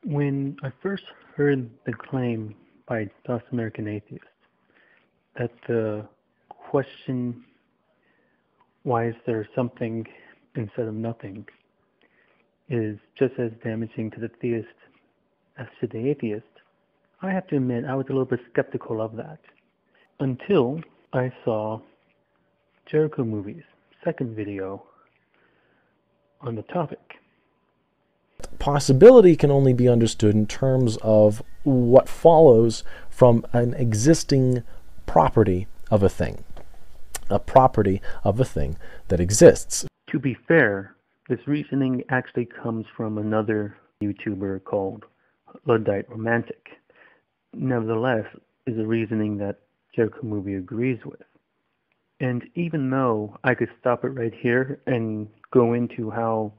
When I first heard the claim by South American atheists that the question, why is there something instead of nothing, is just as damaging to the theist as to the atheist, I have to admit I was a little bit skeptical of that. Until I saw Jericomovie's second video on the topic. Possibility can only be understood in terms of what follows from an existing property of a thing. A property of a thing that exists. To be fair, this reasoning actually comes from another YouTuber called Luddite Romantic. Nevertheless, is a reasoning that Jericomovie agrees with. And even though I could stop it right here and go into how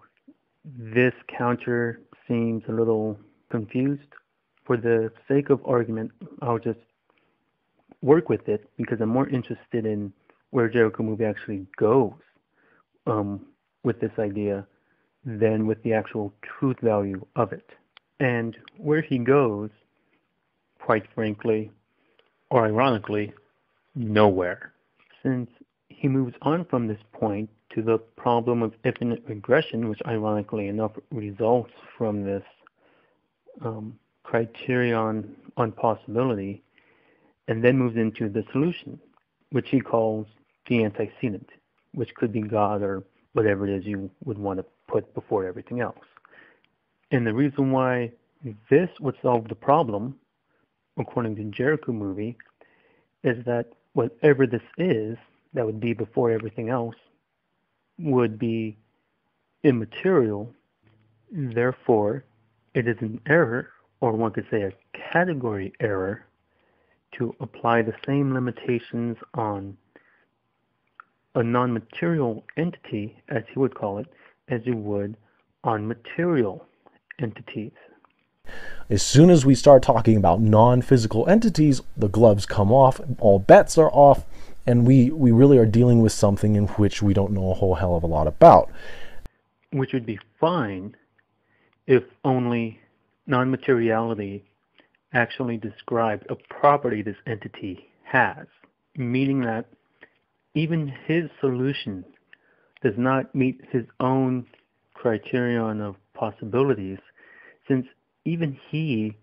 this counter seems a little confused, for the sake of argument, I'll just work with it because I'm more interested in where Jericomovie actually goes with this idea than with the actual truth value of it. And where he goes, quite frankly, or ironically, nowhere. Since he moves on from this point to the problem of infinite regression, which ironically enough results from this criterion on possibility, and then moves into the solution, which he calls the antecedent, which could be God or whatever it is you would want to put before everything else. And the reason why this would solve the problem, according to Jericomovie, is that whatever this is that would be before everything else would be immaterial. Therefore, it is an error, or one could say a category error, to apply the same limitations on a non-material entity, as he would call it, as you would on material entities. As soon as we start talking about non-physical entities, the gloves come off, all bets are off, and we really are dealing with something in which we don't know a whole hell of a lot about. Which would be fine if only non-materiality actually described a property this entity has, meaning that even his solution does not meet his own criterion of possibilities, since even he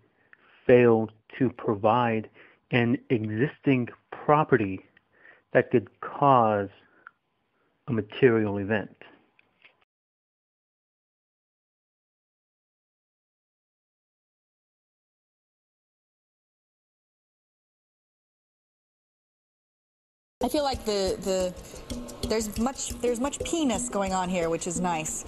failed to provide an existing property that could cause a material event. I feel like there's much penis going on here, which is nice.